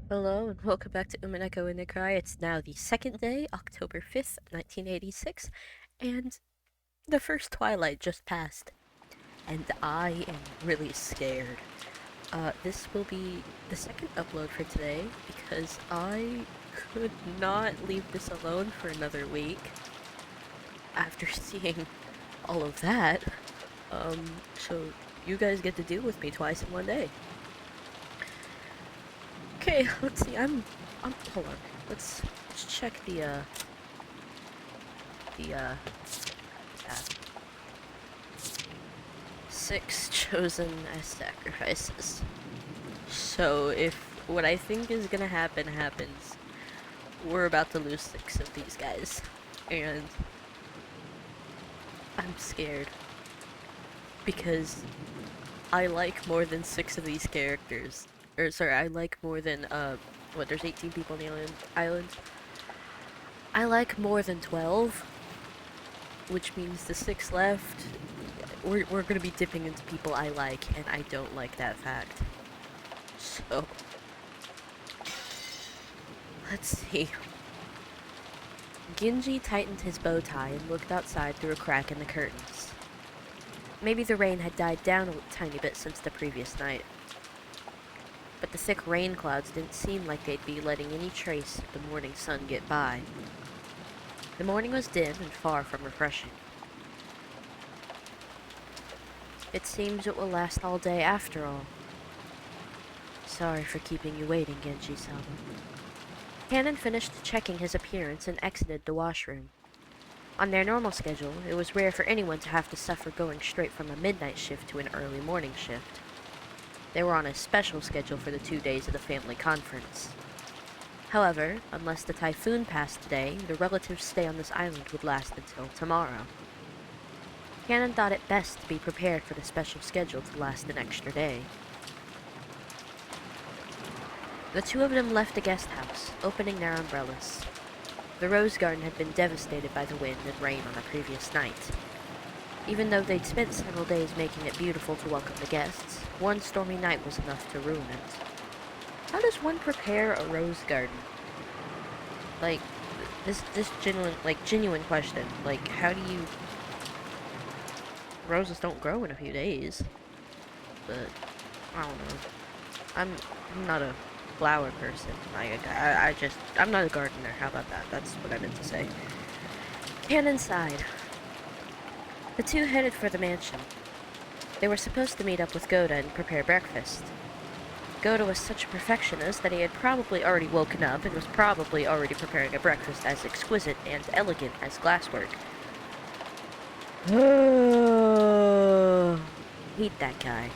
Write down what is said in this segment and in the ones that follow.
Hello and welcome back to Umineko in Nikai. It's now the second day, October 5th, 1986, and the first twilight just passed. And I am really scared. This will be the second upload for today because I could not leave this alone for another week after seeing all of that. So you guys get to deal with me twice in one day. Okay, let's see. Hold on. Let's check the 6 chosen as sacrifices. So if what I think is gonna happen happens, we're about to lose 6 of these guys. And I'm scared. Because I like more than 6 of these characters. Or sorry, I like more than there's 18 people on the island. I like more than 12. Which means the 6 left, we're gonna be dipping into people I like, and I don't like that fact. So, let's see. Genji tightened his bow tie and looked outside through a crack in the curtains. Maybe the rain had died down a tiny bit since the previous night. But the thick rain clouds didn't seem like they'd be letting any trace of the morning sun get by. The morning was dim and far from refreshing. It seems it will last all day after all. Sorry for keeping you waiting, Genji-sama. Cannon finished checking his appearance and exited the washroom. On their normal schedule, it was rare for anyone to have to suffer going straight from a midnight shift to an early morning shift. They were on a special schedule for the 2 days of the family conference. However, unless the typhoon passed today, the relatives' stay on this island would last until tomorrow. Cannon thought it best to be prepared for the special schedule to last an extra day. The two of them left the guest house, opening their umbrellas. The rose garden had been devastated by the wind and rain on the previous night. Even though they'd spent several days making it beautiful to welcome the guests, one stormy night was enough to ruin it. How does one prepare a rose garden? Like, this genuine question. Like, how do you... Roses don't grow in a few days. But, I don't know. I'm not a flower person. I'm not a gardener. How about that? That's what I meant to say. Cannon sighed. The two headed for the mansion. They were supposed to meet up with Goda and prepare breakfast. Goda was such a perfectionist that he had probably already woken up and was probably already preparing a breakfast as exquisite and elegant as glasswork. Hate that guy.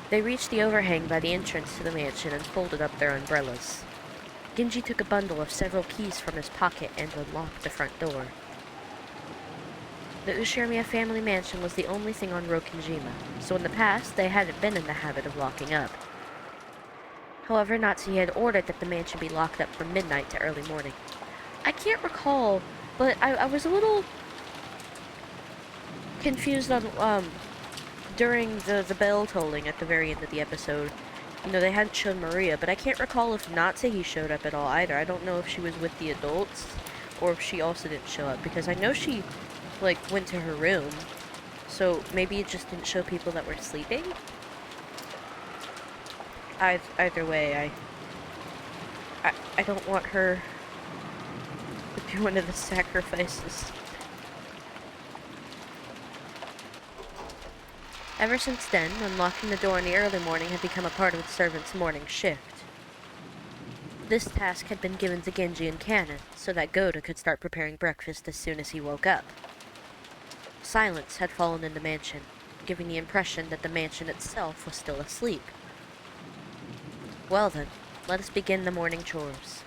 They reached the overhang by the entrance to the mansion and folded up their umbrellas. Genji took a bundle of several keys from his pocket and unlocked the front door. The Ushiromiya family mansion was the only thing on Rokinjima, so in the past they hadn't been in the habit of locking up. However, Natsuhi had ordered that the mansion be locked up from midnight to early morning. I can't recall, but I was a little confused on, during the bell tolling at the very end of the episode. You know, they hadn't shown Maria, but I can't recall if Natsuhi showed up at all either. I don't know if she was with the adults, or if she also didn't show up, because I know she, like, went to her room, so maybe it just didn't show people that were sleeping? Either way, I don't want her to be one of the sacrifices. Ever since then, unlocking the door in the early morning had become a part of the servant's morning shift. This task had been given to Genji and Cannon, so that Goda could start preparing breakfast as soon as he woke up. Silence had fallen in the mansion, giving the impression that the mansion itself was still asleep. Well then, let us begin the morning chores.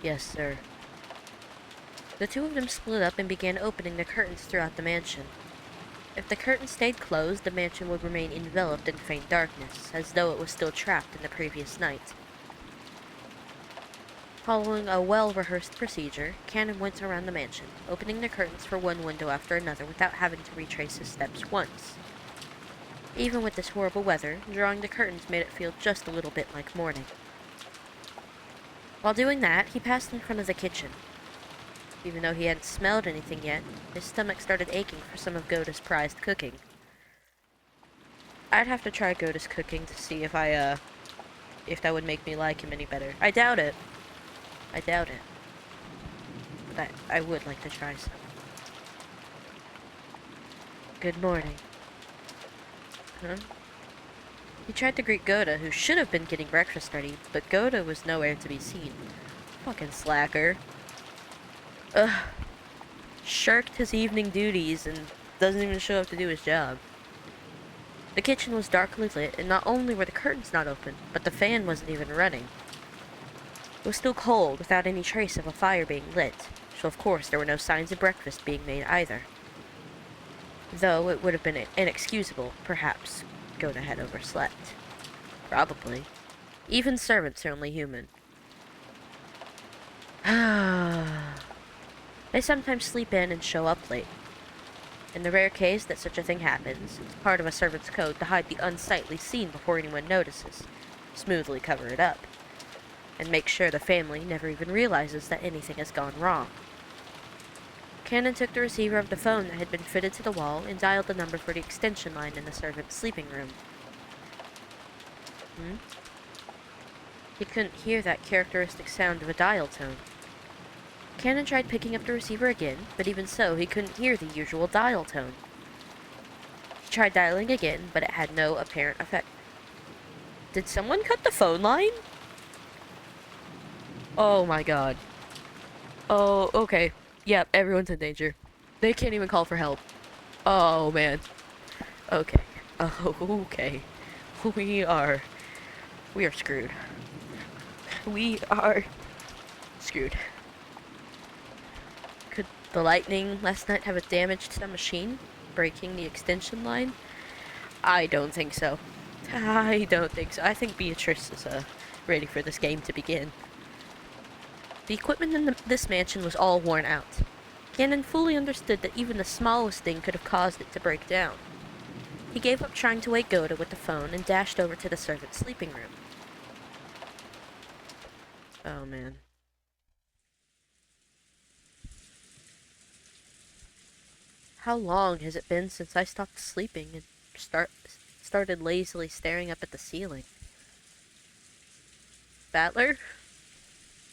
Yes, sir. The two of them split up and began opening the curtains throughout the mansion. If the curtain stayed closed, the mansion would remain enveloped in faint darkness, as though it was still trapped in the previous night. Following a well-rehearsed procedure, Cannon went around the mansion, opening the curtains for one window after another without having to retrace his steps once. Even with this horrible weather, drawing the curtains made it feel just a little bit like morning. While doing that, he passed in front of the kitchen. Even though he hadn't smelled anything yet, his stomach started aching for some of Goda's prized cooking. I'd have to try Goda's cooking to see if that would make me like him any better. I doubt it. But I would like to try some. Good morning. Huh? He tried to greet Goda, who should have been getting breakfast ready, but Goda was nowhere to be seen. Fucking slacker. Ugh. Shirked his evening duties and doesn't even show up to do his job. The kitchen was darkly lit, and not only were the curtains not open, but the fan wasn't even running. It was still cold, without any trace of a fire being lit, so of course there were no signs of breakfast being made either. Though it would have been inexcusable, perhaps Goda had overslept. Probably. Even servants are only human. They sometimes sleep in and show up late. In the rare case that such a thing happens, it's part of a servant's code to hide the unsightly scene before anyone notices, smoothly cover it up, and make sure the family never even realizes that anything has gone wrong. Cannon took the receiver of the phone that had been fitted to the wall and dialed the number for the extension line in the servant's sleeping room. He couldn't hear that characteristic sound of a dial tone. Cannon tried picking up the receiver again, but even so, he couldn't hear the usual dial tone. He tried dialing again, but it had no apparent effect. Did someone cut the phone line? Oh my god. Oh, okay. Yep, everyone's in danger. They can't even call for help. Oh, man. Okay. Oh, okay. We are screwed. We are screwed. Could the lightning last night have damaged some machine, breaking the extension line? I don't think so. I think Beatrice is ready for this game to begin. The equipment in this mansion was all worn out. Cannon fully understood that even the smallest thing could have caused it to break down. He gave up trying to wake Goda with the phone and dashed over to the servant's sleeping room. Oh, man. How long has it been since I stopped sleeping and started lazily staring up at the ceiling? Battler?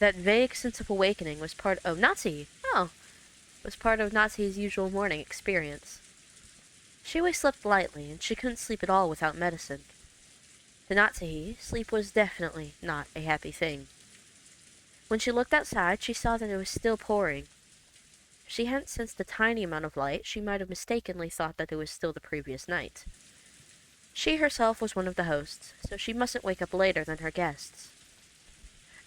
That vague sense of awakening was part of Natsuhi. Oh, was part of Natsuhi's usual morning experience. She always slept lightly, and she couldn't sleep at all without medicine. To Natsuhi, sleep was definitely not a happy thing. When she looked outside, she saw that it was still pouring. If she hadn't sensed a tiny amount of light, she might have mistakenly thought that it was still the previous night. She herself was one of the hosts, so she mustn't wake up later than her guests.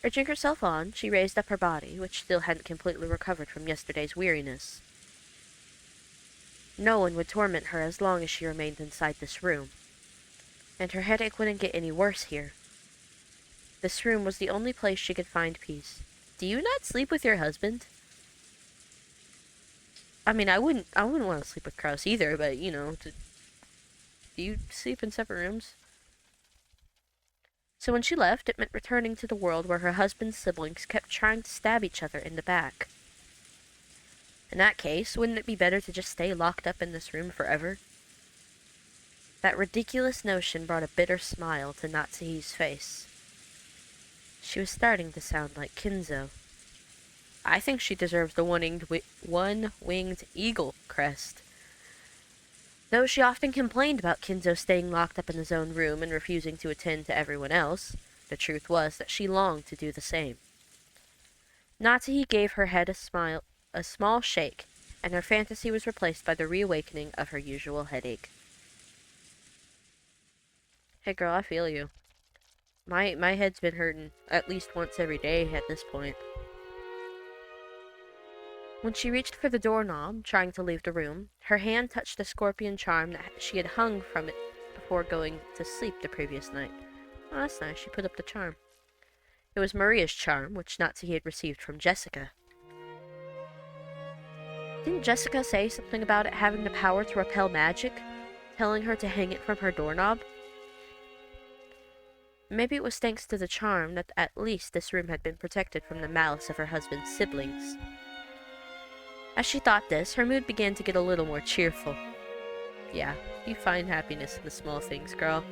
Urging herself on, she raised up her body, which still hadn't completely recovered from yesterday's weariness. No one would torment her as long as she remained inside this room. And her headache wouldn't get any worse here. This room was the only place she could find peace. Do you not sleep with your husband? I mean, I wouldn't want to sleep with Kraus either, but, do you sleep in separate rooms? So when she left, it meant returning to the world where her husband's siblings kept trying to stab each other in the back. In that case, wouldn't it be better to just stay locked up in this room forever? That ridiculous notion brought a bitter smile to Natsuhi's face. She was starting to sound like Kinzo. I think she deserves the one-winged eagle crest. Though she often complained about Kinzo staying locked up in his own room and refusing to attend to everyone else, the truth was that she longed to do the same. Natsuhi gave her head a small shake, and her fantasy was replaced by the reawakening of her usual headache. Hey girl, I feel you. My head's been hurting at least once every day at this point. When she reached for the doorknob, trying to leave the room, her hand touched the scorpion charm that she had hung from it before going to sleep the previous night. Oh, that's nice. She put up the charm. It was Maria's charm, which Natsuhi had received from Jessica. Didn't Jessica say something about it having the power to repel magic? telling her to hang it from her doorknob. Maybe it was thanks to the charm that at least this room had been protected from the malice of her husband's siblings. As she thought this, her mood began to get a little more cheerful. Yeah, you find happiness in the small things, girl.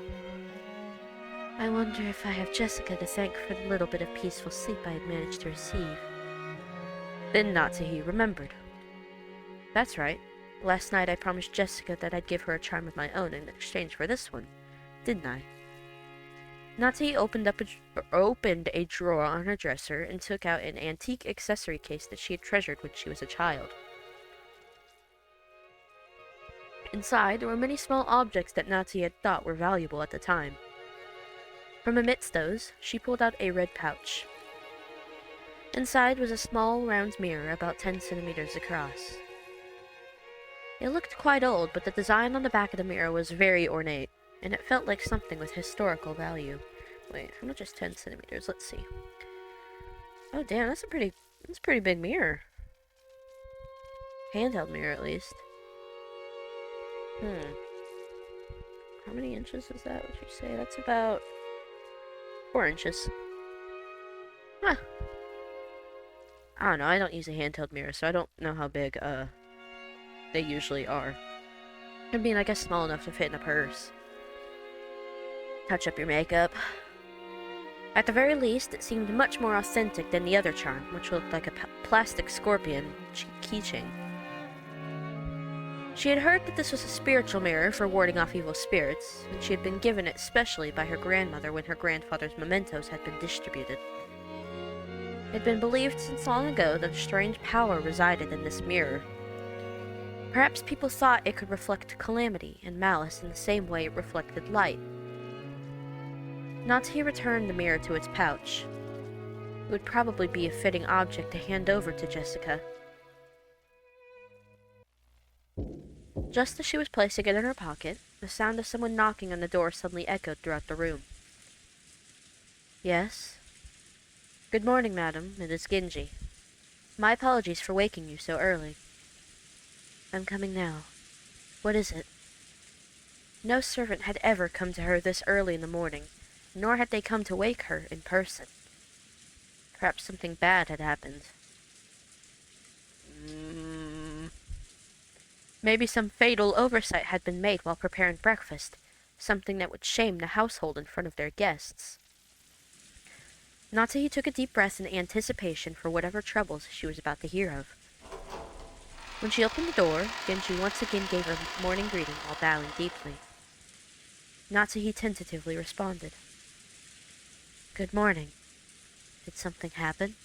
I wonder if I have Jessica to thank for the little bit of peaceful sleep I had managed to receive. Then Natsuhi remembered. That's right. Last night I promised Jessica that I'd give her a charm of my own in exchange for this one, didn't I? Natsuhi opened a drawer on her dresser and took out an antique accessory case that she had treasured when she was a child. Inside, there were many small objects that Natsuhi had thought were valuable at the time. From amidst those, she pulled out a red pouch. Inside was a small, round mirror about 10 centimeters across. It looked quite old, but the design on the back of the mirror was very ornate, and it felt like something with historical value. Wait, how much is 10 centimeters? Let's see. Oh damn, that's a pretty big mirror. Handheld mirror, at least. How many inches is that, would you say? That's about 4 inches. Huh. I don't know, I don't use a handheld mirror, so I don't know how big, they usually are. I mean, I guess small enough to fit in a purse. Touch up your makeup. At the very least, it seemed much more authentic than the other charm, which looked like a plastic scorpion keychain. She had heard that this was a spiritual mirror for warding off evil spirits, and she had been given it specially by her grandmother when her grandfather's mementos had been distributed. It had been believed since long ago that a strange power resided in this mirror. Perhaps people thought it could reflect calamity and malice in the same way it reflected light. Natsuhi returned the mirror to its pouch. It would probably be a fitting object to hand over to Jessica. Just as she was placing it in her pocket, the sound of someone knocking on the door suddenly echoed throughout the room. Yes? Good morning, madam. It is Genji. My apologies for waking you so early. I'm coming now. What is it? No servant had ever come to her this early in the morning, nor had they come to wake her in person. Perhaps something bad had happened. Maybe some fatal oversight had been made while preparing breakfast, something that would shame the household in front of their guests. Natsuhi took a deep breath in anticipation for whatever troubles she was about to hear of. When she opened the door, Genji once again gave her morning greeting while bowing deeply. Natsuhi tentatively responded. Good morning. Did something happen?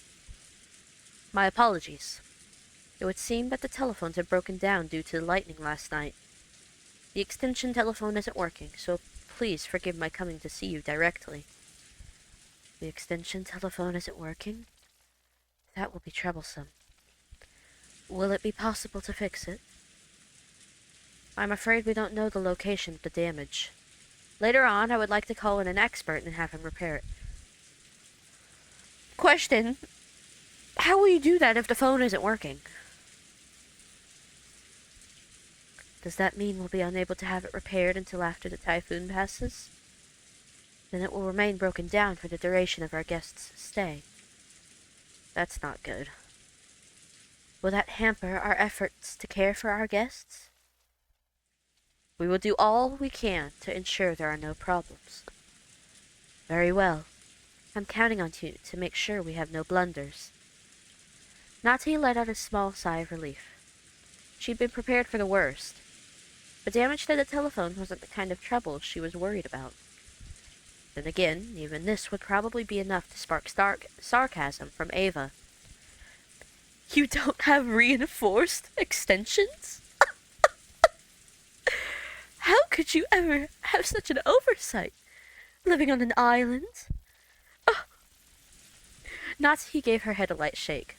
My apologies. It would seem that the telephones had broken down due to the lightning last night. The extension telephone isn't working, so please forgive my coming to see you directly. The extension telephone isn't working? That will be troublesome. Will it be possible to fix it? I'm afraid we don't know the location of the damage. Later on, I would like to call in an expert and have him repair it. Question. How will you do that if the phone isn't working? Does that mean we'll be unable to have it repaired until after the typhoon passes? Then it will remain broken down for the duration of our guest's stay. That's not good. Will that hamper our efforts to care for our guests? We will do all we can to ensure there are no problems. Very well. I'm counting on you to make sure we have no blunders. Natsuhi let out a small sigh of relief. She'd been prepared for the worst. But damage to the telephone wasn't the kind of trouble she was worried about. Then again, even this would probably be enough to spark sarcasm from Ava. You don't have reinforced extensions? How could you ever have such an oversight? Living on an island? Oh. Natsuhi gave her head a light shake.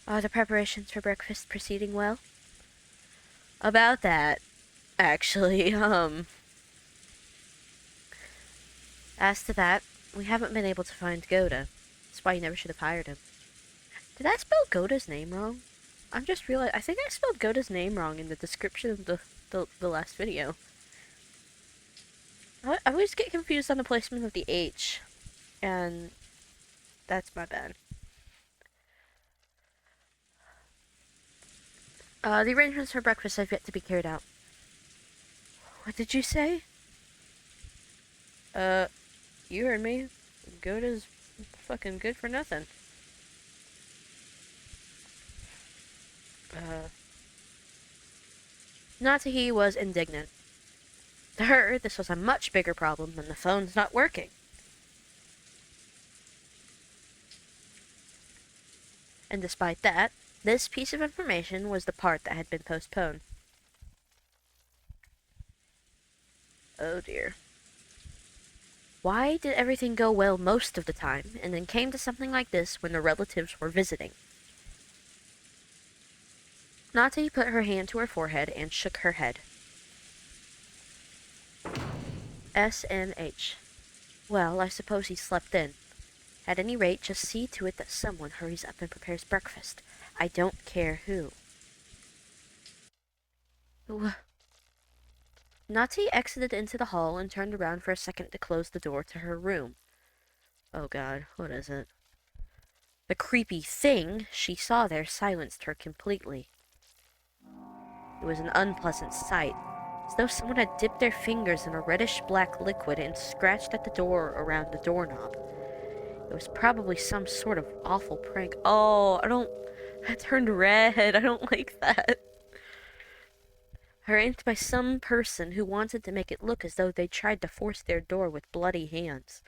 Are the preparations for breakfast proceeding well? About that, actually, As to that, we haven't been able to find Goda. That's why you never should have hired him. Did I spell Goda's name wrong? I'm just realizing, I think I spelled Goda's name wrong in the description of the the last video. I always get confused on the placement of the H, and that's my bad. The arrangements for breakfast have yet to be carried out. What did you say? You heard me. Good is fucking good for nothing. Natsuhi was indignant. To her, this was a much bigger problem than the phone's not working. And despite that, this piece of information was the part that had been postponed. Oh dear. Why did everything go well most of the time, and then came to something like this when the relatives were visiting? Natsuhi put her hand to her forehead and shook her head. SMH. Well, I suppose he slept in. At any rate, just see to it that someone hurries up and prepares breakfast. I don't care who. Natsuhi exited into the hall and turned around for a second to close the door to her room. Oh god, what is it? The creepy thing she saw there silenced her completely. It was an unpleasant sight, as though someone had dipped their fingers in a reddish-black liquid and scratched at the door around the doorknob. It was probably some sort of awful prank. Oh, I turned red. I don't like that. Arranged by some person who wanted to make it look as though they tried to force their door with bloody hands.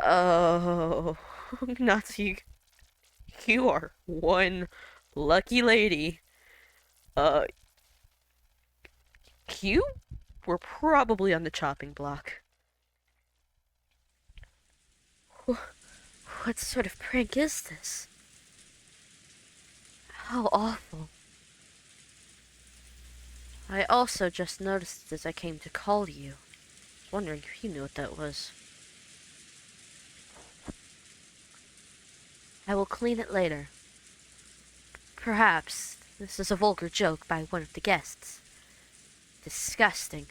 Oh, Natsuhi, you are one lucky lady. You were probably on the chopping block. What sort of prank is this? How awful. I also just noticed as I came to call you. Wondering if you knew what that was. I will clean it later. Perhaps this is a vulgar joke by one of the guests. Disgusting.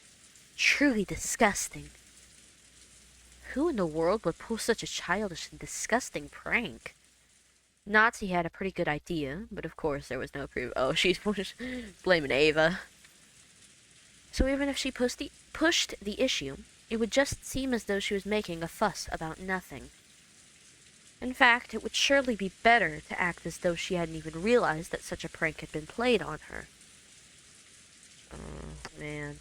Truly disgusting. Who in the world would pull such a childish and disgusting prank? Natsuhi had a pretty good idea, but of course there was no proof. Oh, she's blaming Ava. So even if she pushed the issue, it would just seem as though she was making a fuss about nothing. In fact, it would surely be better to act as though she hadn't even realized that such a prank had been played on her. Oh, man.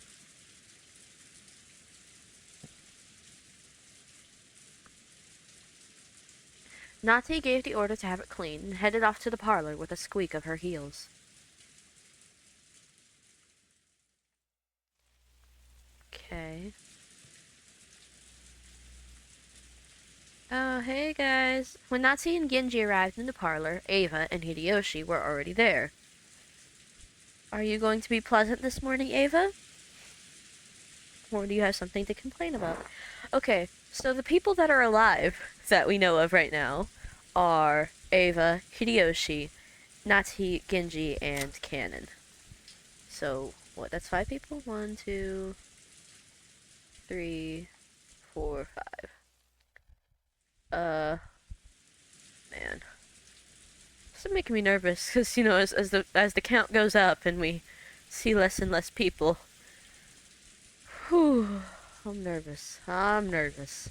Natsuhi gave the order to have it cleaned and headed off to the parlor with a squeak of her heels. Okay. Oh, hey guys. When Natsuhi and Genji arrived in the parlor, Ava and Hideyoshi were already there. Are you going to be pleasant this morning, Ava? Or do you have something to complain about? Okay, so the people that are alive that we know of right now are Ava, Hideyoshi, Natsuhi, Genji, and Canon. So, what, that's 5 people? 1, 2, 3, 4, 5. Man. This is making me nervous, because, you know, as the count goes up and we see less and less people. Whew. I'm nervous.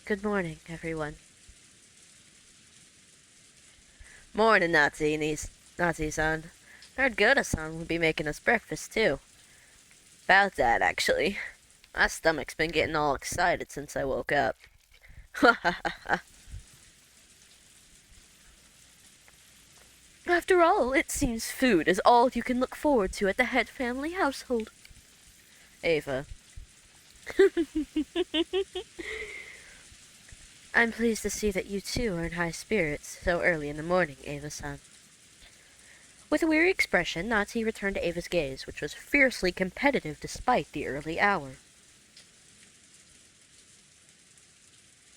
Good morning, everyone. Morning, Natsuhi-san. Heard Goda-san would be making us breakfast, too. About that, actually. My stomach's been getting all excited since I woke up. After all, it seems food is all you can look forward to at the head family household. Ava. I'm pleased to see that you too are in high spirits so early in the morning, Ava-san. With a weary expression, Natsuhi returned to Ava's gaze, which was fiercely competitive despite the early hour.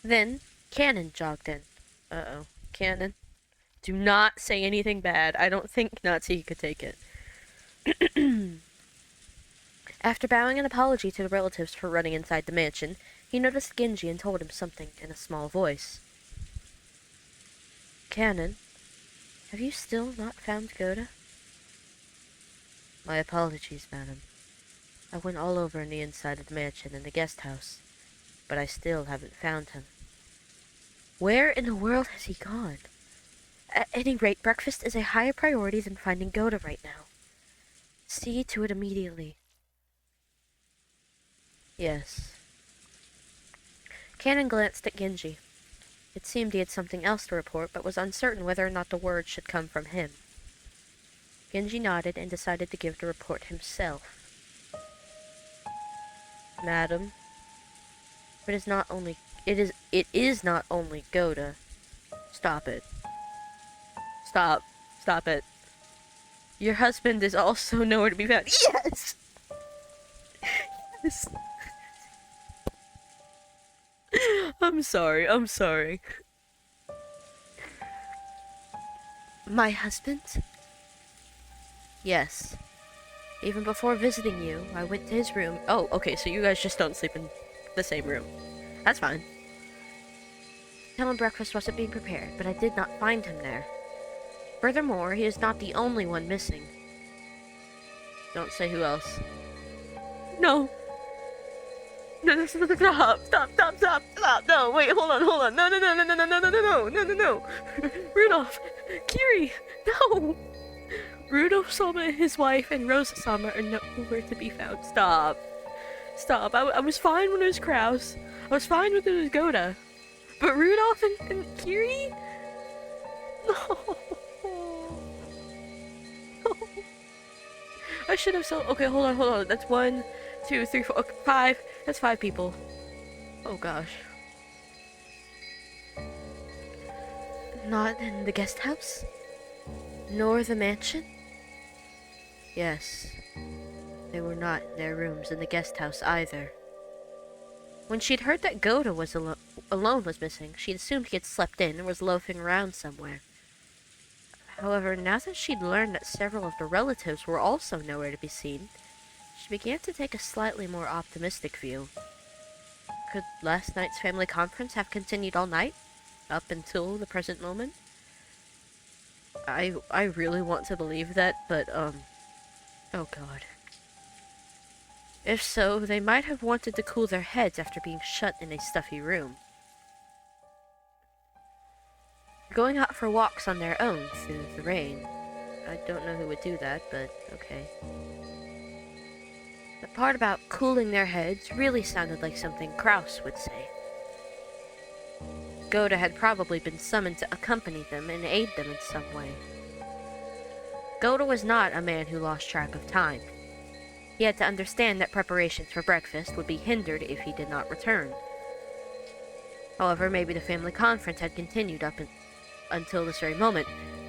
Then, Canon jogged in. Uh-oh. Canon, do not say anything bad. I don't think Natsuhi could take it. After bowing an apology to the relatives for running inside the mansion, he noticed Genji and told him something in a small voice. Canon, have you still not found Goda? My apologies, madam. I went all over in the inside of the mansion and the guest house, but I still haven't found him. Where in the world has he gone? At any rate, breakfast is a higher priority than finding Goda right now. See to it immediately. Yes. Canon glanced at Genji. It seemed he had something else to report, but was uncertain whether or not the words should come from him. Genji nodded and decided to give the report himself. Madam, it is not only Goda. Stop it. Stop it. Your husband is also nowhere to be found. Yes! Yes. I'm sorry. My husband? Yes. Even before visiting you, I went to his room. Oh, okay, so you guys just don't sleep in the same room. That's fine. Tell him breakfast wasn't being prepared, but I did not find him there. Furthermore, he is not the only one missing. Don't say who else. No. No, stop. No, wait, hold on. No. Rudolph, Kiri, no. Rudolph-sama and his wife and Rosa-sama are nowhere to be found. Stop. I was fine when it was Kraus. I was fine when it was Goda. But Rudolph and Kiri? No. I should have okay, hold on. That's 1, 2, 3, 4, okay, 5. That's 5 people. Oh gosh. Not in the guest house? Nor the mansion? Yes. They were not in their rooms in the guest house either. When she'd heard that Goda was alone was missing, she assumed he had slept in and was loafing around somewhere. However, now that she'd learned that several of the relatives were also nowhere to be seen, she began to take a slightly more optimistic view. Could last night's family conference have continued all night? Up until the present moment? I really want to believe that, but, oh god. If so, they might have wanted to cool their heads after being shut in a stuffy room. Going out for walks on their own through the rain. I don't know who would do that, but okay. The part about cooling their heads really sounded like something Kraus would say. Goda had probably been summoned to accompany them and aid them in some way. Goda was not a man who lost track of time. He had to understand that preparations for breakfast would be hindered if he did not return. However, maybe the family conference had continued up until this very moment,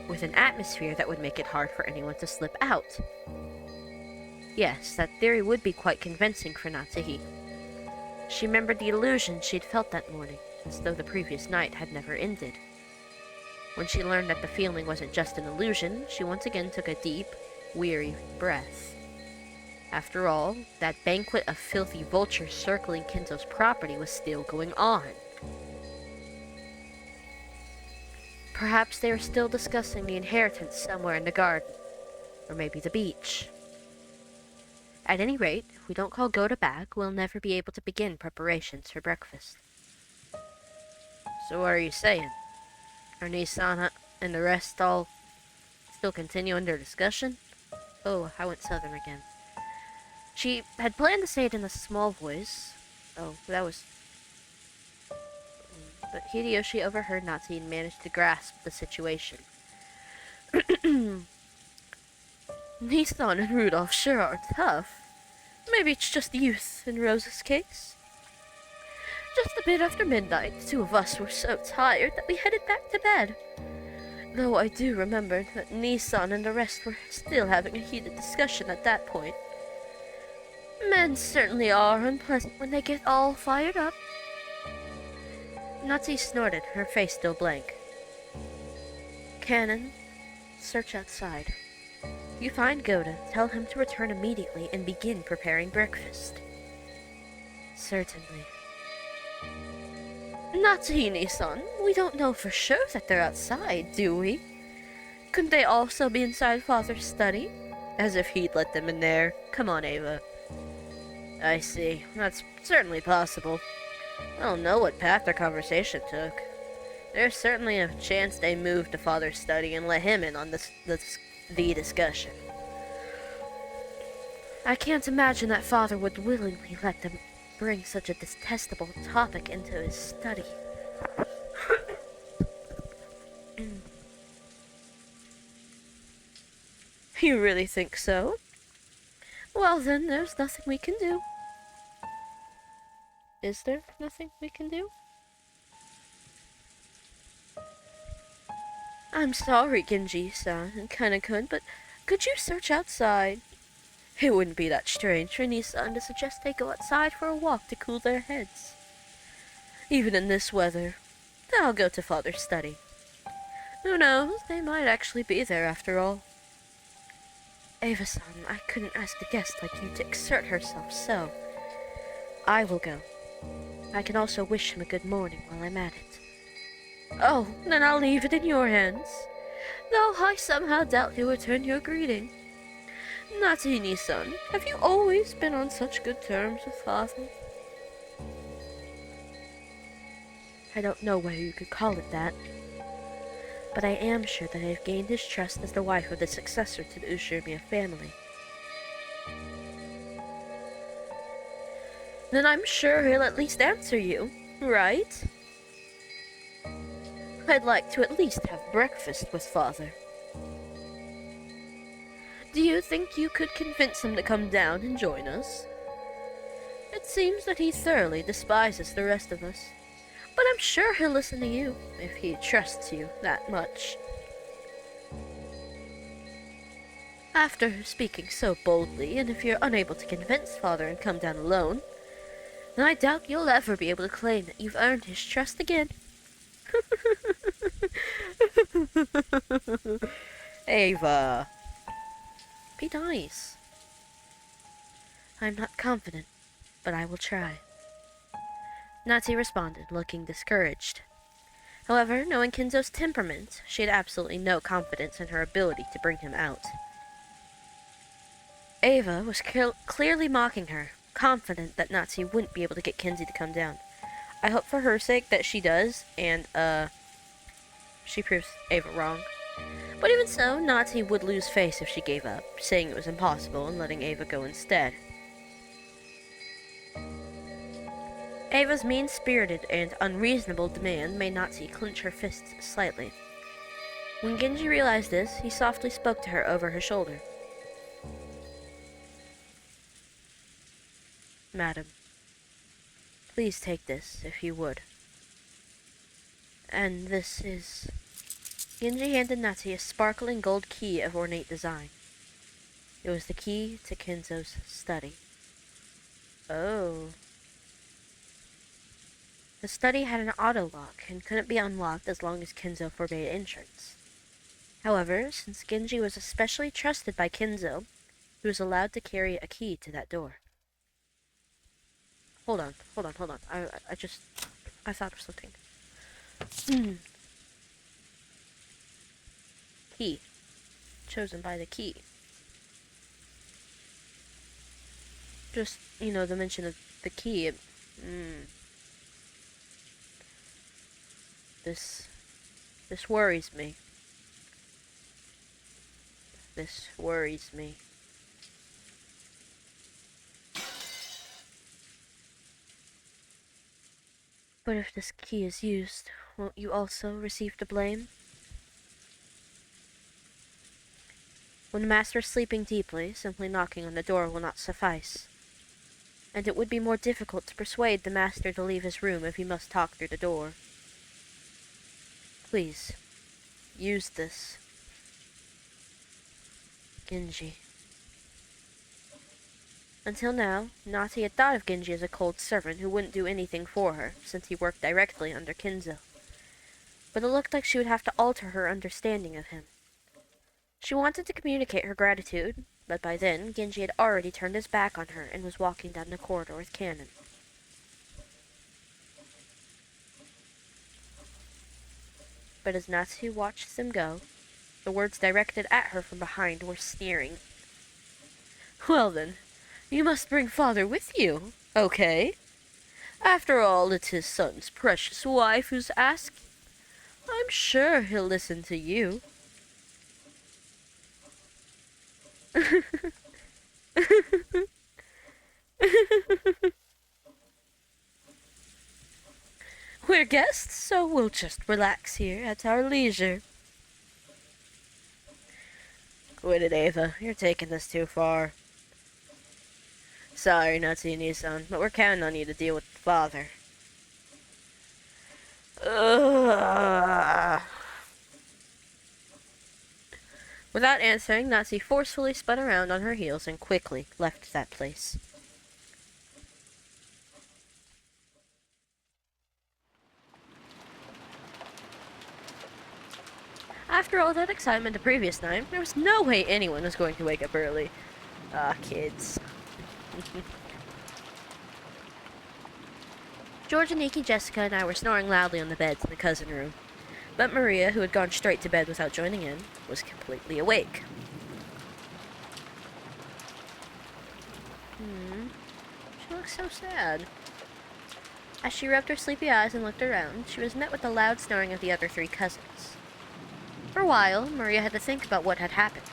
with an atmosphere that would make it hard for anyone to slip out. Yes, that theory would be quite convincing for Natsuhi. She remembered the illusion she'd felt that morning, as though the previous night had never ended. When she learned that the feeling wasn't just an illusion, she once again took a deep, weary breath. After all, that banquet of filthy vultures circling Kinzo's property was still going on. Perhaps they were still discussing the inheritance somewhere in the garden, or maybe the beach. At any rate, if we don't call Goda back, we'll never be able to begin preparations for breakfast. So what are you saying? Are Nisana and the rest all still continuing their discussion? Oh, I went southern again. She had planned to say it in a small voice. Oh, that was... But Hideyoshi overheard Natsuhi and managed to grasp the situation. Nissan and Rudolph sure are tough. Maybe it's just youth in Rose's case. Just a bit after midnight, the two of us were so tired that we headed back to bed. Though I do remember that Nissan and the rest were still having a heated discussion at that point. Men certainly are unpleasant when they get all fired up. Natsuhi snorted, her face still blank. Cannon, search outside. You find Goda, tell him to return immediately and begin preparing breakfast. Certainly. Natsuhi-san, we don't know for sure that they're outside, do we? Couldn't they also be inside Father's study? As if he'd let them in there. Come on, Ava. I see. That's certainly possible. I don't know what path their conversation took. There's certainly a chance they moved to Father's study and let him in on the discussion. I can't imagine that Father would willingly let them bring such a detestable topic into his study. You really think so? Well then, there's nothing we can do. Is there nothing we can do? I'm sorry, Genji-san and Kana-kun, but could you search outside? It wouldn't be that strange for Nisan to suggest they go outside for a walk to cool their heads. Even in this weather, I'll go to Father's study. Who knows, they might actually be there after all. Ava-san, I couldn't ask a guest like you to exert herself so. I will go. I can also wish him a good morning while I'm at it. Oh, then I'll leave it in your hands. Though I somehow doubt he'll return your greeting. Natsuhi-san, have you always been on such good terms with Father? I don't know whether you could call it that, but I am sure that I have gained his trust as the wife of the successor to the Ushirimiya family. Then I'm sure he'll at least answer you, right? I'd like to at least have breakfast with Father. Do you think you could convince him to come down and join us? It seems that he thoroughly despises the rest of us, but I'm sure he'll listen to you if he trusts you that much. After speaking so boldly, and if you're unable to convince Father and come down alone, then I doubt you'll ever be able to claim that you've earned his trust again. Ava. Be nice. I'm not confident, but I will try. Natsuhi responded, looking discouraged. However, knowing Kinzo's temperament, she had absolutely no confidence in her ability to bring him out. Ava was clearly mocking her, confident that Natsuhi wouldn't be able to get Kinzo to come down. I hope for her sake that she does, and, she proves Ava wrong. But even so, Natsuhi would lose face if she gave up, saying it was impossible and letting Ava go instead. Ava's mean-spirited and unreasonable demand made Natsuhi clench her fists slightly. When Genji realized this, he softly spoke to her over her shoulder. Madam, please take this, if you would. And this is... Genji handed Natsuhi a sparkling gold key of ornate design. It was the key to Kinzo's study. Oh. The study had an auto-lock and couldn't be unlocked as long as Kinzo forbade entrance. However, since Genji was especially trusted by Kinzo, he was allowed to carry a key to that door. Hold on. I thought of something. Key. Chosen by the key. Just, the mention of the key. This worries me. This worries me. But if this key is used, won't you also receive the blame? When the master is sleeping deeply, simply knocking on the door will not suffice. And it would be more difficult to persuade the master to leave his room if he must talk through the door. Please, use this. Genji. Until now, Natsuhi had thought of Genji as a cold servant who wouldn't do anything for her, since he worked directly under Kinzo. but it looked like she would have to alter her understanding of him. She wanted to communicate her gratitude, but by then, Genji had already turned his back on her and was walking down the corridor with Cannon. But as Natsuhi watched them go, the words directed at her from behind were sneering. Well then, you must bring father with you, okay? After all, it's his son's precious wife who's asking. I'm sure he'll listen to you. We're guests, so we'll just relax here at our leisure. Quit it, Ava. You're taking this too far. Sorry, Natsuhi-san, but we're counting on you to deal with father. Ugh. Without answering, Natsuhi forcefully spun around on her heels and quickly left that place. After all that excitement the previous night, there was no way anyone was going to wake up early. Ah, kids. George, Nikki, Jessica, and I were snoring loudly on the beds in the cousin room. But Maria, who had gone straight to bed without joining in, was completely awake. She looked so sad. As she rubbed her sleepy eyes and looked around, she was met with the loud snoring of the other three cousins. For a while, Maria had to think about what had happened.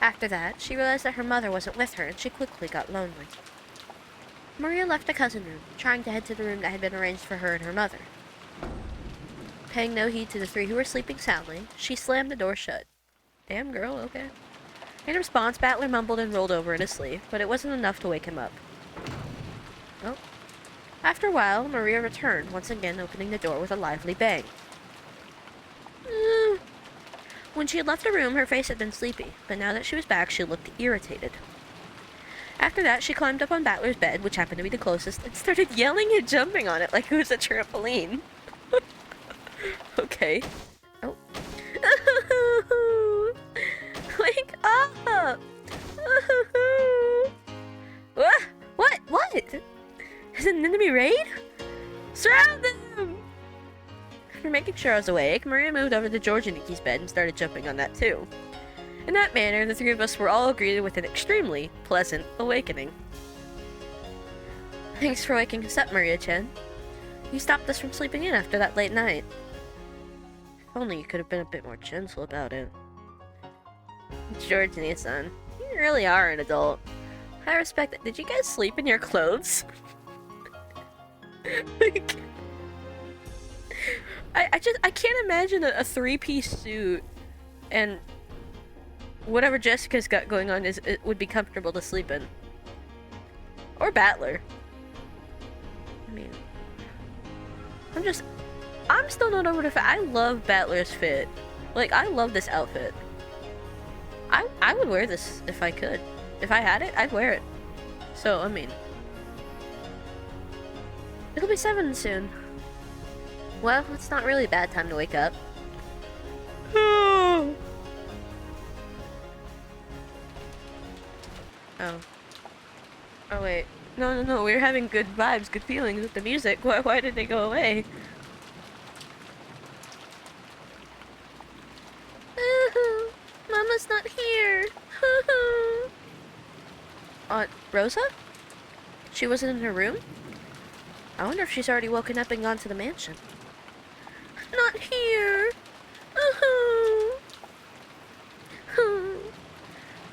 After that, she realized that her mother wasn't with her, and she quickly got lonely. Maria left the cousin room, trying to head to the room that had been arranged for her and her mother. Paying no heed to the three who were sleeping soundly, she slammed the door shut. Damn girl, okay. In response, Battler mumbled and rolled over in his sleep, but it wasn't enough to wake him up. Oh. After a while, Maria returned, once again opening the door with a lively bang. When she had left the room, her face had been sleepy, but now that she was back, she looked irritated. After that, she climbed up on Battler's bed, which happened to be the closest, and started yelling and jumping on it like it was a trampoline. Okay. Oh. Wake up! What? What? Is it an enemy raid? Surround them! After making sure I was awake, Maria moved over to George and Nikki's bed and started jumping on that too. In that manner, the three of us were all greeted with an extremely pleasant awakening. Thanks for waking us up, Maria-chan. You stopped us from sleeping in after that late night. If only you could have been a bit more gentle about it. George and son, you really are an adult. I respect it. Did you guys sleep in your clothes? Like, I can't imagine a three-piece suit and whatever Jessica's got going on it would be comfortable to sleep in. Or Battler. I mean, I'm still not over the fact. I love Battler's fit. Like, I love this outfit. I would wear this if I could. If I had it, I'd wear it. So, I mean, it'll be 7 soon. Well, it's not really a bad time to wake up. Oh. Oh wait. No, we were having good vibes, good feelings with the music. Why did they go away? Mama's not here. Aunt Rosa? She wasn't in her room? I wonder if she's already woken up and gone to the mansion. Not here.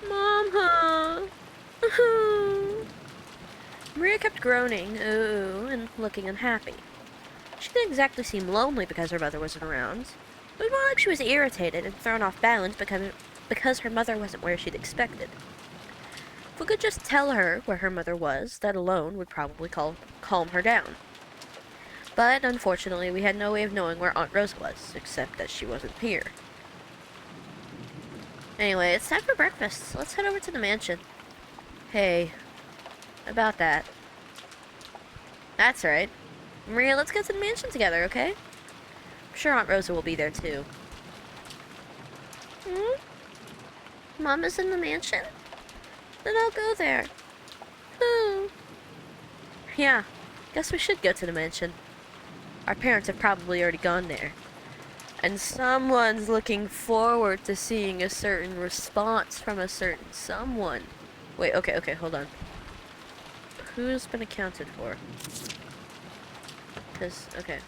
Mama. Maria kept groaning, ooh, and looking unhappy. She didn't exactly seem lonely because her mother wasn't around. It was more like she was irritated and thrown off balance because her mother wasn't where she'd expected. If we could just tell her where her mother was, that alone would probably calm her down. But unfortunately, we had no way of knowing where Aunt Rosa was, except that she wasn't here. Anyway, it's time for breakfast. Let's head over to the mansion. Hey, about that. That's right. Maria, let's go to the mansion together, okay? sure Aunt Rosa will be there too. Hmm? Mama's in the mansion? Then I'll go there. Ooh. Yeah, guess we should go to the mansion. Our parents have probably already gone there. And someone's looking forward to seeing a certain response from a certain someone. Wait, okay, hold on. Who's been accounted for? Because, okay.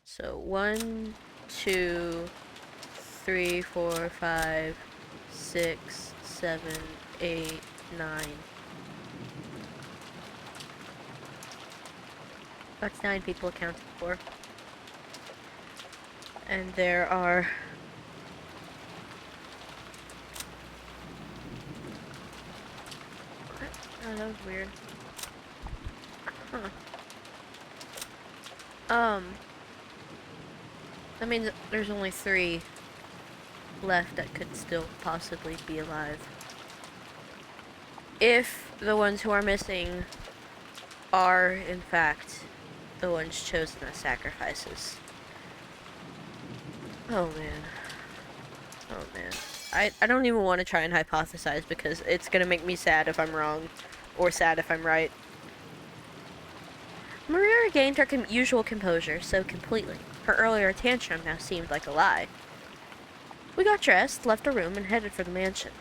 So, 1, 2, 3, 4, 5, 6, 7, 8, 9. That's 9 people accounted for. And there are... What? Oh, that was weird. Huh. I mean, there's only 3 left that could still possibly be alive. If the ones who are missing are, in fact, the ones chosen as sacrifices. Oh, man. Oh, man. I don't even want to try and hypothesize because it's gonna make me sad if I'm wrong, or sad if I'm right. Maria regained her usual composure so completely. Her earlier tantrum now seemed like a lie. We got dressed, left her room, and headed for the mansion.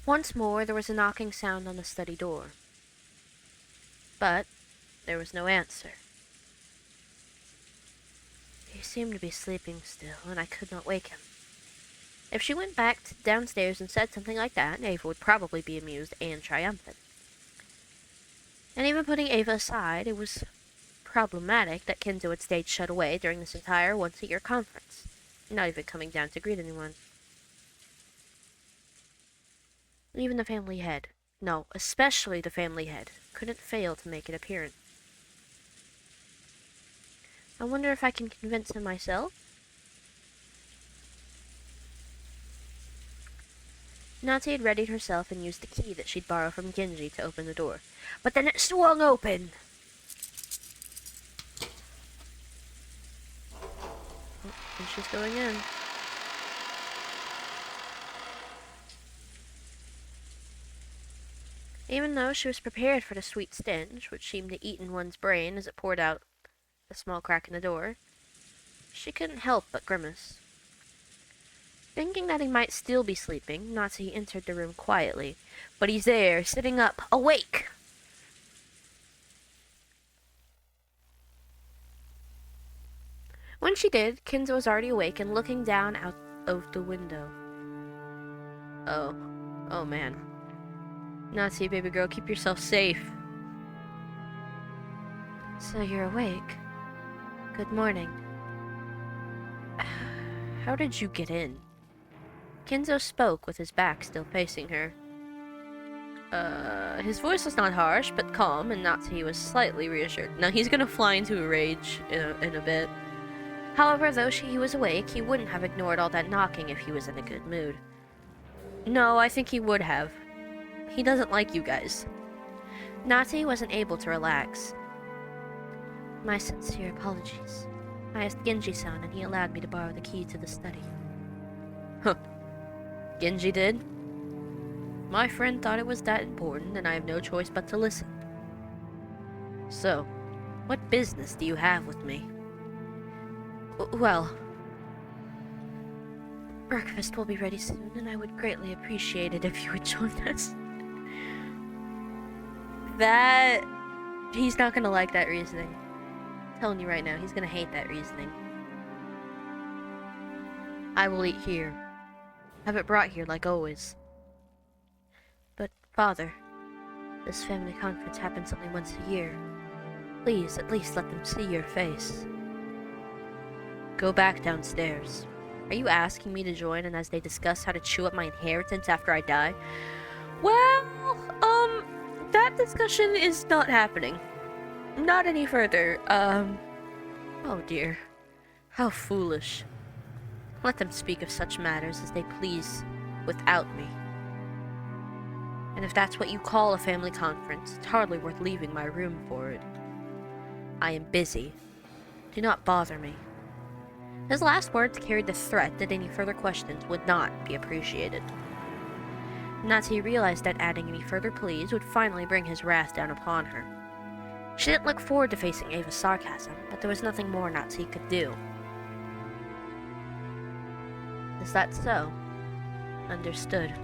Once more, there was a knocking sound on the study door. But there was no answer. He seemed to be sleeping still, and I could not wake him. If she went back downstairs and said something like that, Ava would probably be amused and triumphant. And even putting Ava aside, it was problematic that Kinzo had stayed shut away during this entire once-a-year conference, not even coming down to greet anyone. Even the family head, no, especially the family head, couldn't fail to make an appearance. I wonder if I can convince him myself? Natsuhi had readied herself and used the key that she'd borrowed from Genji to open the door. But then it swung open! Oh, and she's going in. Even though she was prepared for the sweet stench, which seemed to eat in one's brain as it poured out a small crack in the door, she couldn't help but grimace. Thinking that he might still be sleeping, Natsuhi entered the room quietly. But he's there, sitting up, awake! When she did, Kinzo was already awake and looking down out of the window. Oh. Oh, man. Natsuhi, baby girl, keep yourself safe. So you're awake. Good morning. How did you get in? Kinzo spoke with his back still facing her. His voice was not harsh, but calm, and Natsuhi was slightly reassured. Now, he's gonna fly into a rage in a bit. However, though he was awake, he wouldn't have ignored all that knocking if he was in a good mood. No, I think he would have. He doesn't like you guys. Natsuhi wasn't able to relax. My sincere apologies. I asked Genji-san, and he allowed me to borrow the key to the study. Huh. Genji did? My friend thought it was that important, and I have no choice but to listen. So, what business do you have with me? Well, breakfast will be ready soon, and I would greatly appreciate it if you would join us. He's not gonna like that reasoning. I'm telling you right now, he's gonna hate that reasoning. I will eat here. Have it brought here like always. But, Father, this family conference happens only once a year. Please, at least let them see your face. Go back downstairs. Are you asking me to join and as they discuss how to chew up my inheritance after I die? Well, that discussion is not happening. Not any further. Oh dear. How foolish. Let them speak of such matters as they please without me. And if that's what you call a family conference, it's hardly worth leaving my room for it. I am busy. Do not bother me. His last words carried the threat that any further questions would not be appreciated. Natsuhi realized that adding any further pleas would finally bring his wrath down upon her. She didn't look forward to facing Ava's sarcasm, but there was nothing more Natsuhi could do. Is that so? Understood.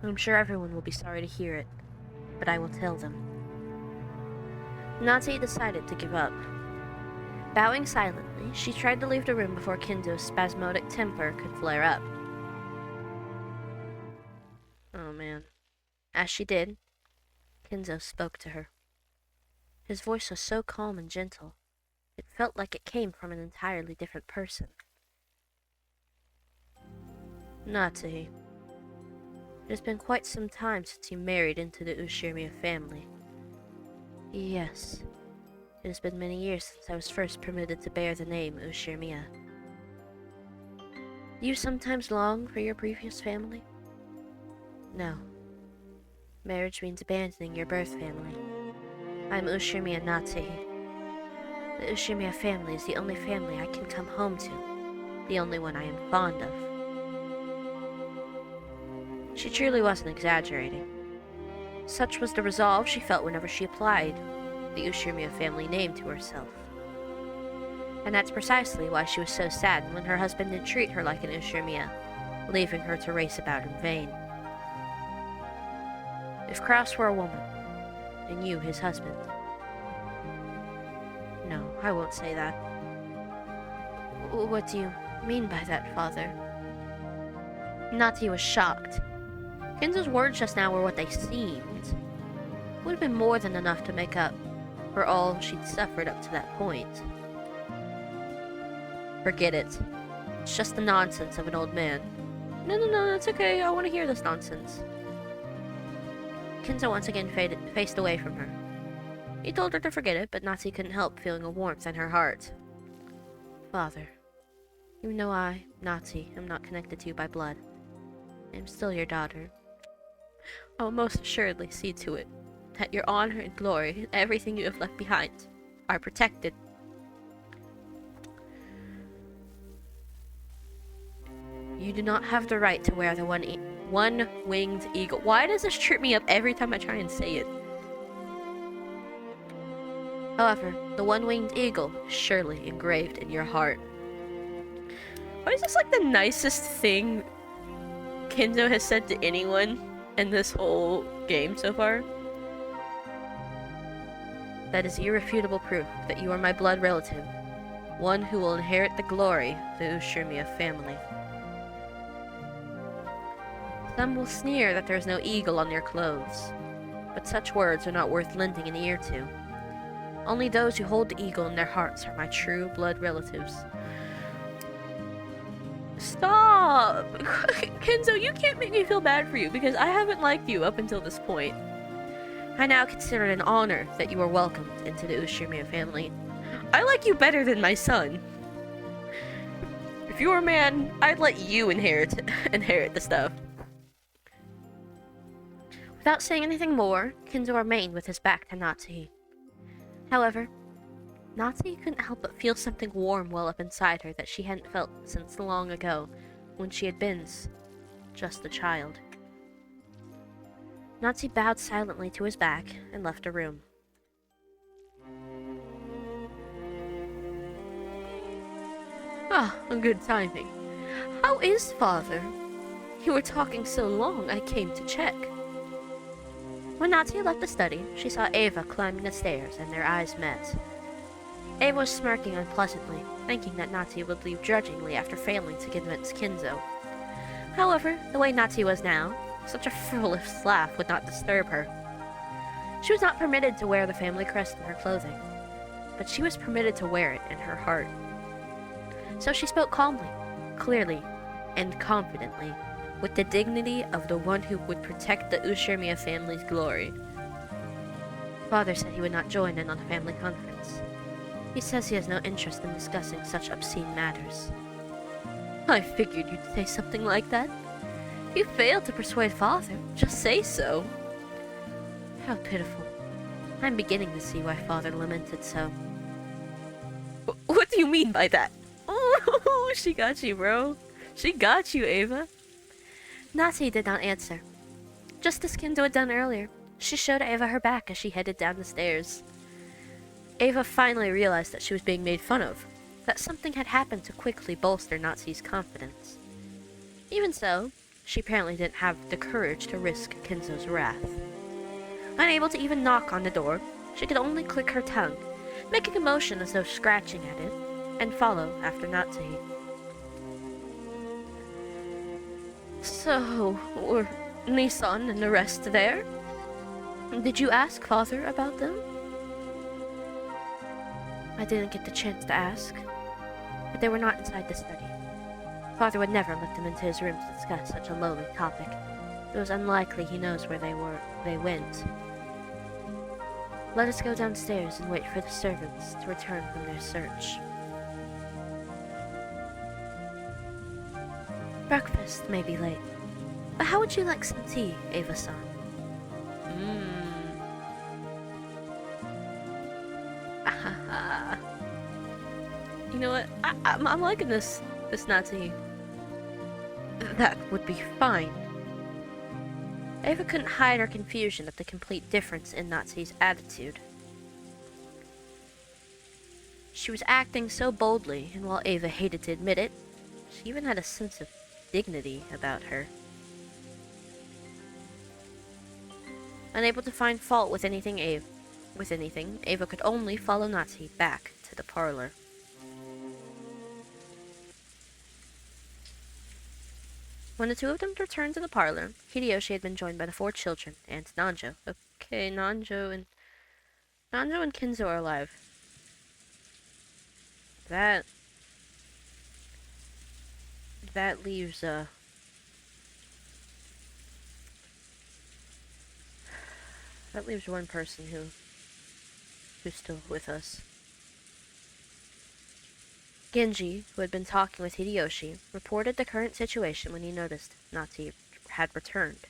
I'm sure everyone will be sorry to hear it, but I will tell them. Natsuhi decided to give up. Bowing silently, she tried to leave the room before Kinzo's spasmodic temper could flare up. Oh man. As she did, Kinzo spoke to her. His voice was so calm and gentle, it felt like it came from an entirely different person. Natsuhi, it has been quite some time since you married into the Ushirimiya family. Yes, it has been many years since I was first permitted to bear the name Ushirimiya. Do you sometimes long for your previous family? No. Marriage means abandoning your birth family. I'm Ushirimiya Natsuhi. The Ushirimiya family is the only family I can come home to, the only one I am fond of. She truly wasn't exaggerating. Such was the resolve she felt whenever she applied the Ushirimiya family name to herself. And that's precisely why she was so saddened when her husband didn't treat her like an Ushirimiya, leaving her to race about in vain. If Kraus were a woman, and you his husband. No, I won't say that. What do you mean by that, father? Natsuhi was shocked. Kinzo's words just now were what they seemed. It would have been more than enough to make up for all she'd suffered up to that point. Forget it. It's just the nonsense of an old man. No, it's okay. I want to hear this nonsense. Kinzo once again faced away from her. He told her to forget it, but Natsuhi couldn't help feeling a warmth in her heart. Father, even though I, Natsuhi, am not connected to you by blood, I am still your daughter. I will most assuredly see to it that your honor and glory and everything you have left behind are protected. You do not have the right to wear the one-winged eagle. Why does this trip me up every time I try and say it? However, the one-winged eagle is surely engraved in your heart. Why is this like the nicest thing Kinzo has said to anyone in this whole game so far? That is irrefutable proof that you are my blood relative, one who will inherit the glory of the Ushirimiya family. Some will sneer that there is no eagle on your clothes, but such words are not worth lending an ear to. Only those who hold the eagle in their hearts are my true blood relatives. Stop! Kinzo, you can't make me feel bad for you because I haven't liked you up until this point. I now consider it an honor that you are welcomed into the Ushirimiya family. I like you better than my son. If you were a man, I'd let you inherit the stuff. Without saying anything more, Kinzo remained with his back to Natsuhi. However, Natsuhi couldn't help but feel something warm well up inside her that she hadn't felt since long ago, when she had been just a child. Natsuhi bowed silently to his back and left the room. Good timing. How is father? You were talking so long, I came to check. When Natsuhi left the study, she saw Ava climbing the stairs, and their eyes met. Ava was smirking unpleasantly, thinking that Natsuhi would leave grudgingly after failing to convince Kinzo. However, the way Natsuhi was now, such a frivolous laugh would not disturb her. She was not permitted to wear the family crest in her clothing, but she was permitted to wear it in her heart. So she spoke calmly, clearly, and confidently, with the dignity of the one who would protect the Ushirimiya family's glory. Father said he would not join in on the family conference. He says he has no interest in discussing such obscene matters. I figured you'd say something like that. If you failed to persuade Father, just say so. How pitiful. I'm beginning to see why Father lamented so. What do you mean by that? Oh, she got you, bro. She got you, Ava. Natsuhi did not answer. Just as Kinzo had done earlier, she showed Ava her back as she headed down the stairs. Ava finally realized that she was being made fun of, that something had happened to quickly bolster Natsuhi's confidence. Even so, she apparently didn't have the courage to risk Kinzo's wrath. Unable to even knock on the door, she could only click her tongue, making a motion as though scratching at it, and follow after Natsuhi. So, were Nissan and the rest there? Did you ask Father about them? I didn't get the chance to ask, but they were not inside the study. Father would never let them into his room to discuss such a lowly topic. It was unlikely he knows where they went. Let us go downstairs and wait for the servants to return from their search. Breakfast may be late, but how would you like some tea, Ava-san? You know what? I'm liking this Natsuhi. That would be fine. Ava couldn't hide her confusion at the complete difference in Natsuhi's attitude. She was acting so boldly, and while Ava hated to admit it, she even had a sense of dignity about her. Unable to find fault with anything, Ava could only follow Natsuhi back to the parlor. When the two of them returned to the parlor, Hideyoshi had been joined by the 4 children and Nanjo. Okay, Nanjo and Kinzo are alive. That leaves one person who's still with us. Genji, who had been talking with Hideyoshi, reported the current situation when he noticed Natsuhi had returned.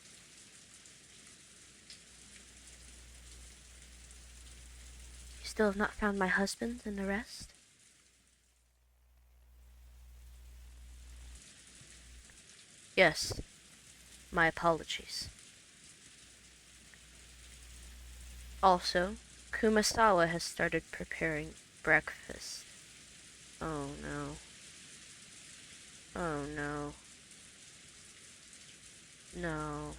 You still have not found my husband and the rest? Yes. My apologies. Also, Kumasawa has started preparing breakfast. Oh no. Oh no. No.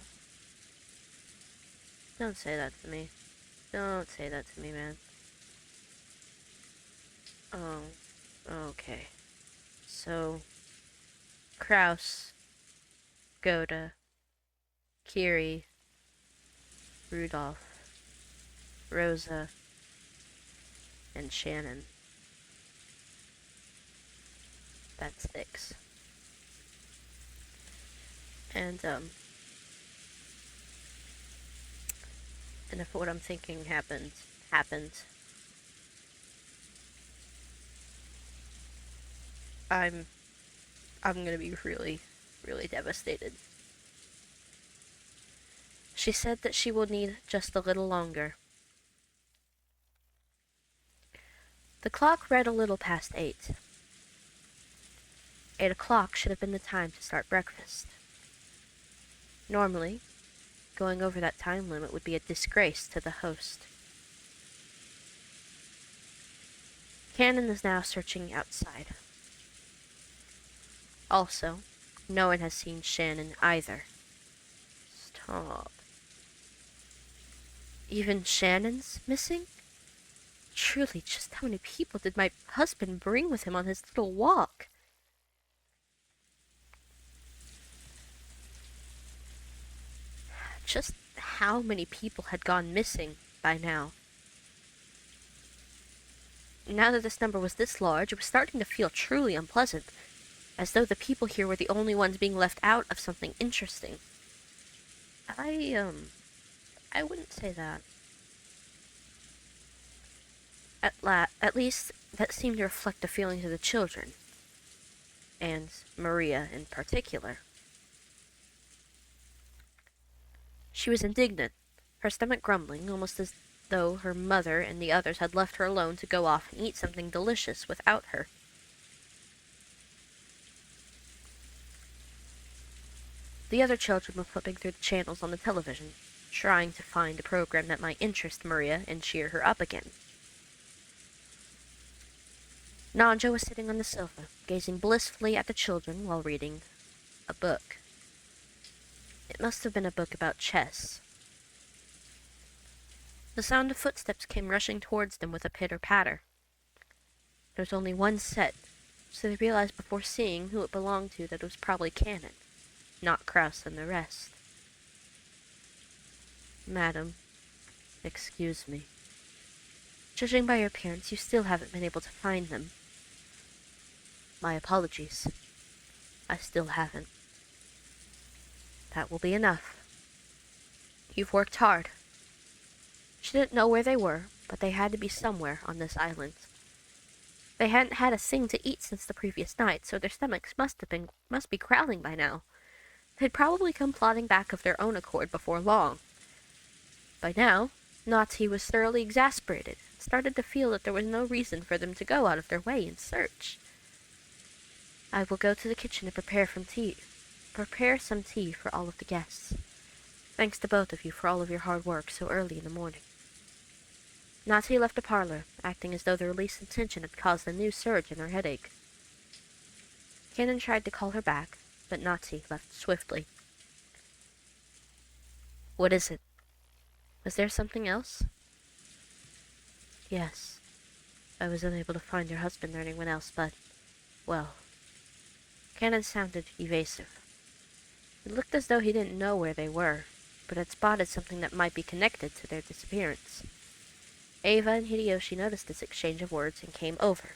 Don't say that to me. Don't say that to me, man. Oh. Okay. So, Kraus, Goda, Kiri, Rudolph, Rosa, and Shannon. That's 6. And if what I'm thinking happened, I'm gonna be really, really devastated. She said that she will need just a little longer. The clock read a little past 8. 8 o'clock should have been the time to start breakfast. Normally, going over that time limit would be a disgrace to the host. Cannon is now searching outside. Also, no one has seen Shannon either. Stop. Even Shannon's missing? Truly, just how many people did my husband bring with him on his little walk? Just how many people had gone missing by now? Now that this number was this large, it was starting to feel truly unpleasant, as though the people here were the only ones being left out of something interesting. I wouldn't say that. At least, that seemed to reflect the feelings of the children, and Maria in particular. She was indignant, her stomach grumbling, almost as though her mother and the others had left her alone to go off and eat something delicious without her. The other children were flipping through the channels on the television, trying to find a program that might interest Maria and cheer her up again. Nanjo was sitting on the sofa, gazing blissfully at the children while reading a book. It must have been a book about chess. The sound of footsteps came rushing towards them with a pitter-patter. There was only one set, so they realized before seeing who it belonged to that it was probably Cannon, not Kraus and the rest. Madam, excuse me. Judging by your appearance, you still haven't been able to find them. My apologies. I still haven't. That will be enough. You've worked hard. She didn't know where they were, but they had to be somewhere on this island. They hadn't had a thing to eat since the previous night, so their stomachs must be growling by now. They'd probably come plodding back of their own accord before long. By now, Natsuhi was thoroughly exasperated and started to feel that there was no reason for them to go out of their way in search. I will go to the kitchen and prepare some tea for all of the guests. Thanks to both of you for all of your hard work so early in the morning. Natsuhi left the parlor, acting as though the release of tension had caused a new surge in her headache. Cannon tried to call her back, but Natsuhi left swiftly. What is it? Was there something else? Yes. I was unable to find your husband or anyone else, but, well... Cannon sounded evasive. It looked as though he didn't know where they were, but had spotted something that might be connected to their disappearance. Ava and Hideyoshi noticed this exchange of words and came over.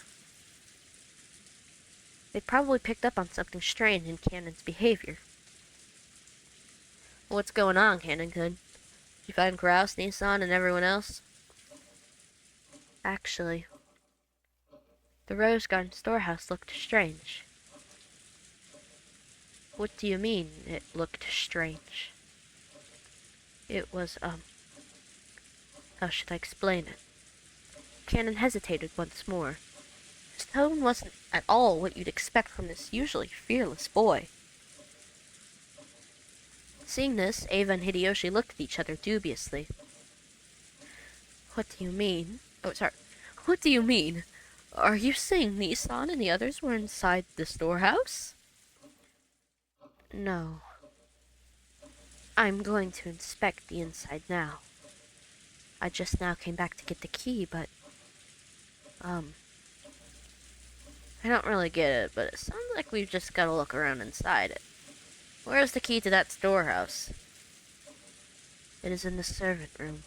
They'd probably picked up on something strange in Cannon's behavior. What's going on, Cannon-kun? Did you find Kraus, Nissan, and everyone else? Actually, the Rose Garden storehouse looked strange. What do you mean, it looked strange? It was, how should I explain it? Cannon hesitated once more. His tone wasn't at all what you'd expect from this usually fearless boy. Seeing this, Ava and Hideyoshi looked at each other dubiously. What do you mean? Oh, sorry. What do you mean? Are you saying Nissan and the others were inside the storehouse? No. I'm going to inspect the inside now. I just now came back to get the key, but... I don't really get it, but it sounds like we've just gotta look around inside it. Where's the key to that storehouse? It is in the servant room.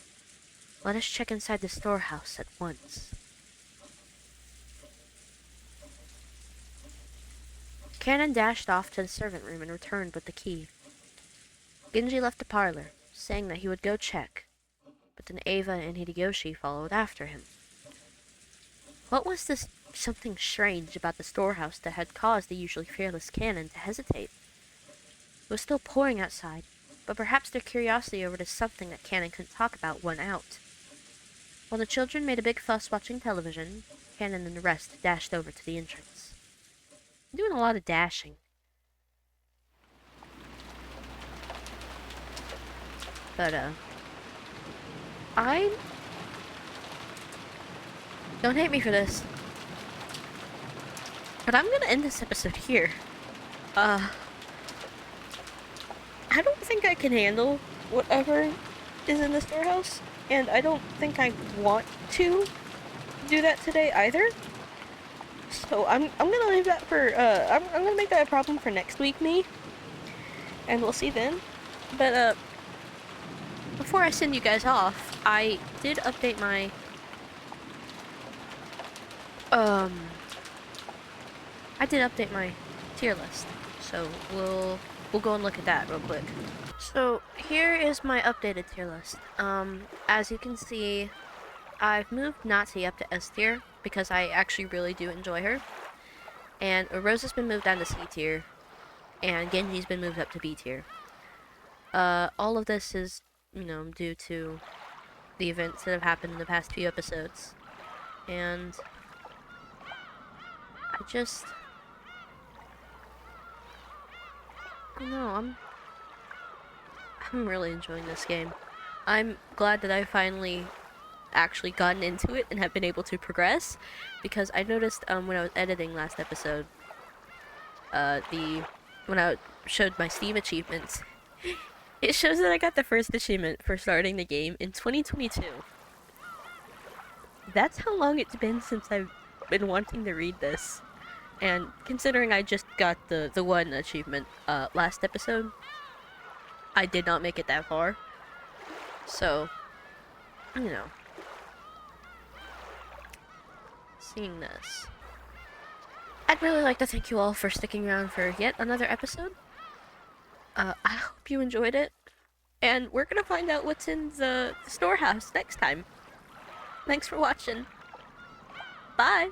Let us check inside the storehouse at once. Cannon dashed off to the servant room and returned with the key. Genji left the parlor, saying that he would go check, but then Ava and Hideyoshi followed after him. What was this something strange about the storehouse that had caused the usually fearless Cannon to hesitate? It was still pouring outside, but perhaps their curiosity over to something that Cannon couldn't talk about won out. While the children made a big fuss watching television, Cannon and the rest dashed over to the entrance. I'm doing a lot of dashing. But, don't hate me for this. But I'm gonna end this episode here. I don't think I can handle whatever is in the storehouse, and I don't think I want to do that today either. So I'm gonna leave that for, I'm gonna make that a problem for next week, and we'll see then. But, before I send you guys off, I did update my, tier list. So we'll go and look at that real quick. So here is my updated tier list. As you can see, I've moved Natsuhi up to S tier, because I actually really do enjoy her. And Rosa's been moved down to C tier, and Genji's been moved up to B tier. All of this is, due to the events that have happened in the past few episodes. And I just... I don't know, I'm really enjoying this game. I'm glad that I finally actually gotten into it and have been able to progress, because I noticed when I was editing last episode, when I showed my Steam achievements, it shows that I got the first achievement for starting the game in 2022. That's how long it's been since I've been wanting to read this. And considering I just got the one achievement last episode, I did not make it that far. So, seeing this. I'd really like to thank you all for sticking around for yet another episode. I hope you enjoyed it. And we're gonna find out what's in the storehouse next time. Thanks for watching. Bye!